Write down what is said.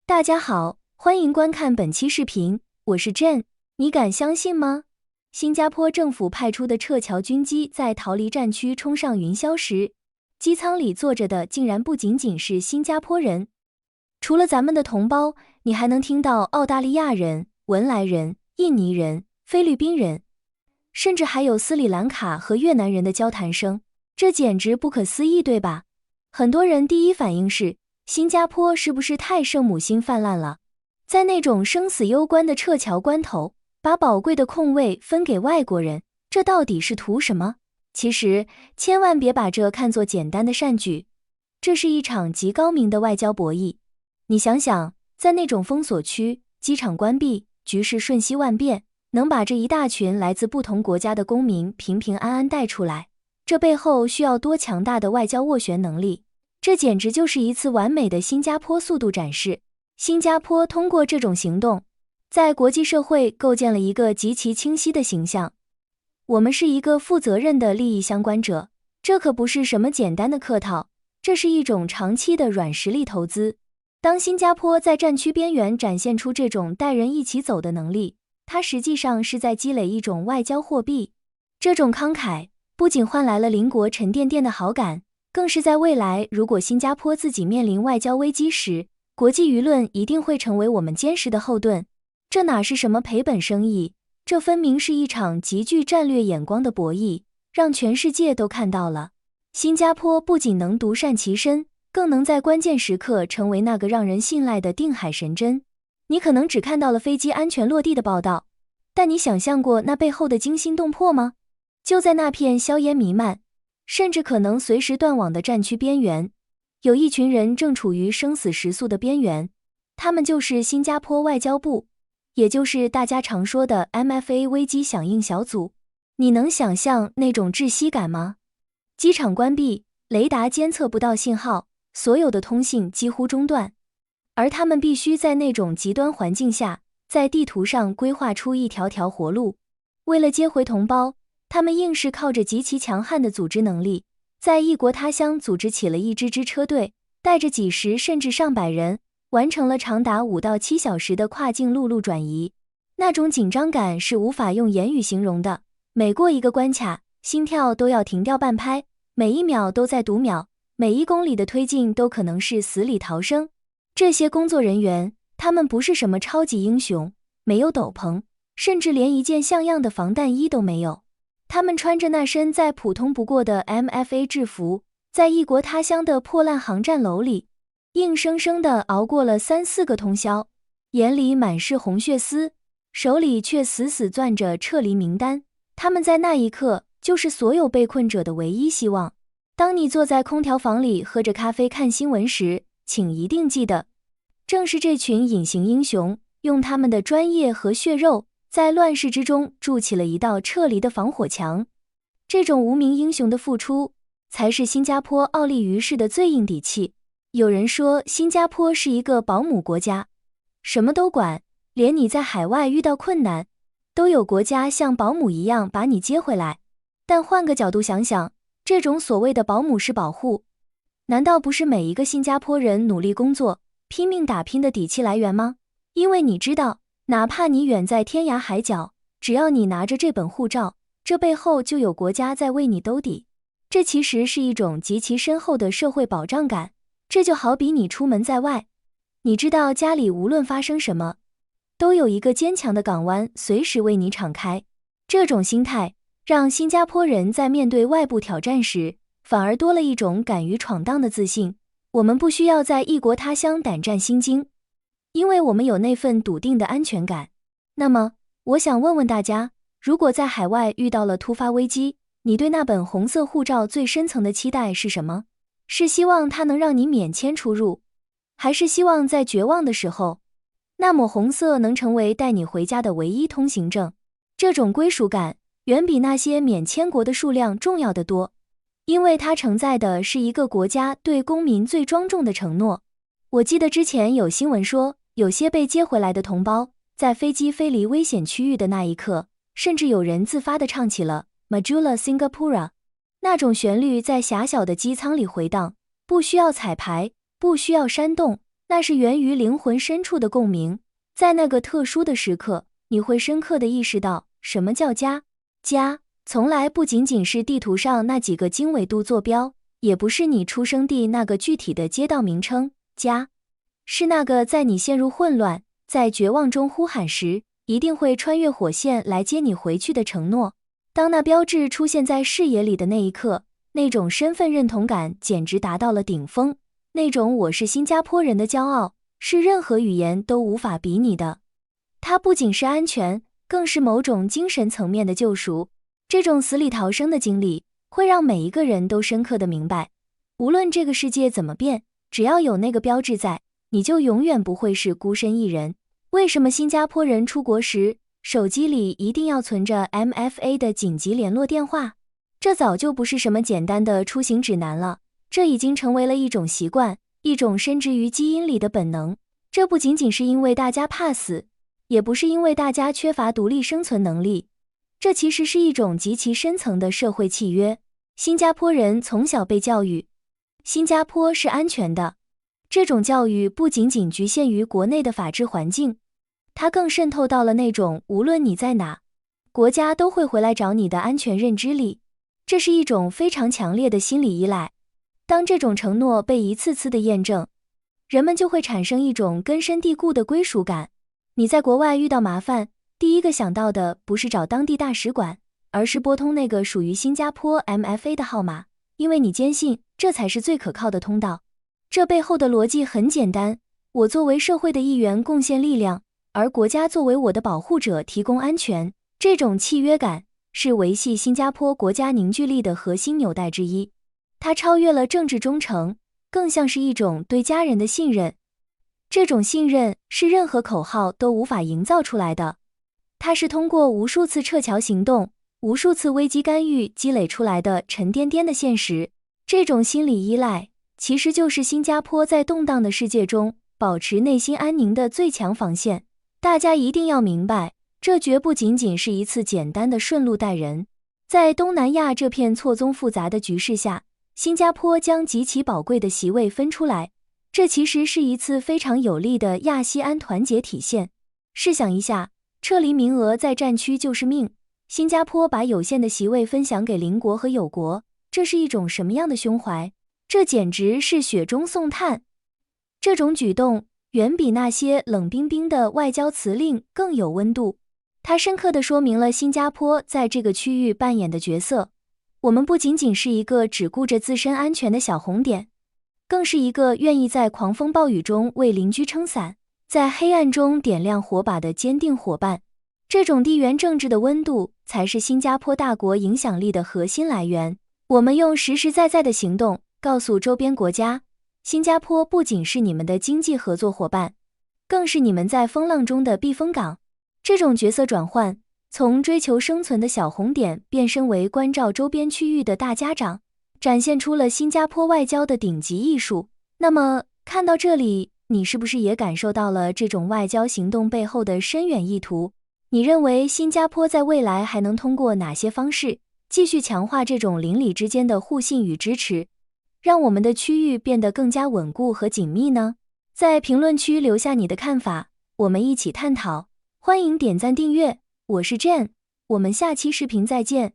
大家好，欢迎观看本期视频，我是 Jen。你敢相信吗？新加坡政府派出的撤侨军机在逃离战区冲上云霄时，机舱里坐着的竟然不仅仅是新加坡人。除了咱们的同胞，你还能听到澳大利亚人、文莱人、印尼人、菲律宾人，甚至还有斯里兰卡和越南人的交谈声，这简直不可思议，对吧？很多人第一反应是，新加坡是不是太圣母心泛滥了？在那种生死攸关的撤侨关头，把宝贵的空位分给外国人，这到底是图什么？其实，千万别把这看作简单的善举，这是一场极高明的外交博弈。你想想，在那种封锁区，机场关闭，局势瞬息万变，能把这一大群来自不同国家的公民平平安安带出来，这背后需要多强大的外交斡旋能力？这简直就是一次完美的新加坡速度展示。新加坡通过这种行动，在国际社会构建了一个极其清晰的形象。我们是一个负责任的利益相关者，这可不是什么简单的客套，这是一种长期的软实力投资。当新加坡在战区边缘展现出这种带人一起走的能力，它实际上是在积累一种外交货币。这种慷慨不仅换来了邻国沉甸甸的好感，更是在未来如果新加坡自己面临外交危机时，国际舆论一定会成为我们坚实的后盾。这哪是什么赔本生意，这分明是一场极具战略眼光的博弈，让全世界都看到了，新加坡不仅能独善其身，更能在关键时刻成为那个让人信赖的定海神针。你可能只看到了飞机安全落地的报道，但你想象过那背后的惊心动魄吗？就在那片硝烟弥漫，甚至可能随时断网的战区边缘，有一群人正处于生死时速的边缘，他们就是新加坡外交部，也就是大家常说的 MFA 危机响应小组。你能想象那种窒息感吗？机场关闭，雷达监测不到信号，所有的通信几乎中断，而他们必须在那种极端环境下，在地图上规划出一条条活路。为了接回同胞，他们硬是靠着极其强悍的组织能力，在异国他乡组织起了一支支车队，带着几十甚至上百人，完成了长达5到7小时的跨境陆路转移。那种紧张感是无法用言语形容的，每过一个关卡，心跳都要停掉半拍，每一秒都在读秒，每1公里的推进都可能是死里逃生。这些工作人员，他们不是什么超级英雄，没有斗篷，甚至连一件像样的防弹衣都没有。他们穿着那身再普通不过的 MFA 制服，在异国他乡的破烂航站楼里，硬生生地熬过了3、4个通宵，眼里满是红血丝，手里却死死攥着撤离名单。他们在那一刻就是所有被困者的唯一希望。当你坐在空调房里喝着咖啡看新闻时，请一定记得，正是这群隐形英雄，用他们的专业和血肉，在乱世之中筑起了一道撤离的防火墙。这种无名英雄的付出，才是新加坡傲立于世的最硬底气。有人说新加坡是一个保姆国家，什么都管，连你在海外遇到困难，都有国家像保姆一样把你接回来。但换个角度想想，这种所谓的保姆式保护，难道不是每一个新加坡人努力工作、拼命打拼的底气来源吗？因为你知道，哪怕你远在天涯海角，只要你拿着这本护照，这背后就有国家在为你兜底。这其实是一种极其深厚的社会保障感。这就好比你出门在外，你知道家里无论发生什么，都有一个坚强的港湾随时为你敞开。这种心态，让新加坡人在面对外部挑战时，反而多了一种敢于闯荡的自信。我们不需要在异国他乡胆战心惊，因为我们有那份笃定的安全感。那么，我想问问大家，如果在海外遇到了突发危机，你对那本红色护照最深层的期待是什么？是希望它能让你免签出入，还是希望在绝望的时候，那抹红色能成为带你回家的唯一通行证？这种归属感，远比那些免签国的数量重要得多，因为它承载的是一个国家对公民最庄重的承诺。我记得之前有新闻说，有些被接回来的同胞，在飞机飞离危险区域的那一刻，甚至有人自发地唱起了 Majulah Singapura， 那种旋律在狭小的机舱里回荡，不需要彩排，不需要煽动，那是源于灵魂深处的共鸣。在那个特殊的时刻，你会深刻地意识到，什么叫家？家从来不仅仅是地图上那几个经纬度坐标，也不是你出生地那个具体的街道名称，家是那个在你陷入混乱，在绝望中呼喊时，一定会穿越火线来接你回去的承诺。当那标志出现在视野里的那一刻，那种身份认同感简直达到了顶峰，那种我是新加坡人的骄傲，是任何语言都无法比拟的。它不仅是安全，更是某种精神层面的救赎。这种死里逃生的经历，会让每一个人都深刻地明白，无论这个世界怎么变，只要有那个标志在，你就永远不会是孤身一人。为什么新加坡人出国时，手机里一定要存着 MFA 的紧急联络电话？这早就不是什么简单的出行指南了，这已经成为了一种习惯，一种深植于基因里的本能。这不仅仅是因为大家怕死，也不是因为大家缺乏独立生存能力，这其实是一种极其深层的社会契约。新加坡人从小被教育，新加坡是安全的。这种教育不仅仅局限于国内的法治环境，它更渗透到了那种无论你在哪，国家都会回来找你的安全认知里。这是一种非常强烈的心理依赖。当这种承诺被一次次的验证，人们就会产生一种根深蒂固的归属感。你在国外遇到麻烦，第一个想到的不是找当地大使馆，而是拨通那个属于新加坡 MFA 的号码，因为你坚信这才是最可靠的通道。这背后的逻辑很简单，我作为社会的一员贡献力量，而国家作为我的保护者提供安全。这种契约感是维系新加坡国家凝聚力的核心纽带之一。它超越了政治忠诚，更像是一种对家人的信任。这种信任是任何口号都无法营造出来的，它是通过无数次撤侨行动、无数次危机干预积累出来的沉甸甸的现实。这种心理依赖其实就是新加坡在动荡的世界中保持内心安宁的最强防线。大家一定要明白，这绝不仅仅是一次简单的顺路待人。在东南亚这片错综复杂的局势下，新加坡将极其宝贵的席位分出来，这其实是一次非常有力的亚细安团结体现。试想一下，撤离名额在战区就是命，新加坡把有限的席位分享给邻国和友国，这是一种什么样的胸怀？这简直是雪中送炭。这种举动远比那些冷冰冰的外交辞令更有温度，它深刻地说明了新加坡在这个区域扮演的角色。我们不仅仅是一个只顾着自身安全的小红点，更是一个愿意在狂风暴雨中为邻居撑伞，在黑暗中点亮火把的坚定伙伴。这种地缘政治的温度才是新加坡大国影响力的核心来源。我们用实实在在的行动告诉周边国家，新加坡不仅是你们的经济合作伙伴，更是你们在风浪中的避风港。这种角色转换，从追求生存的小红点变身为关照周边区域的大家长，展现出了新加坡外交的顶级艺术。那么，看到这里，你是不是也感受到了这种外交行动背后的深远意图？你认为新加坡在未来还能通过哪些方式继续强化这种邻里之间的互信与支持，让我们的区域变得更加稳固和紧密呢？在评论区留下你的看法，我们一起探讨。欢迎点赞订阅，我是 Jen， 我们下期视频再见。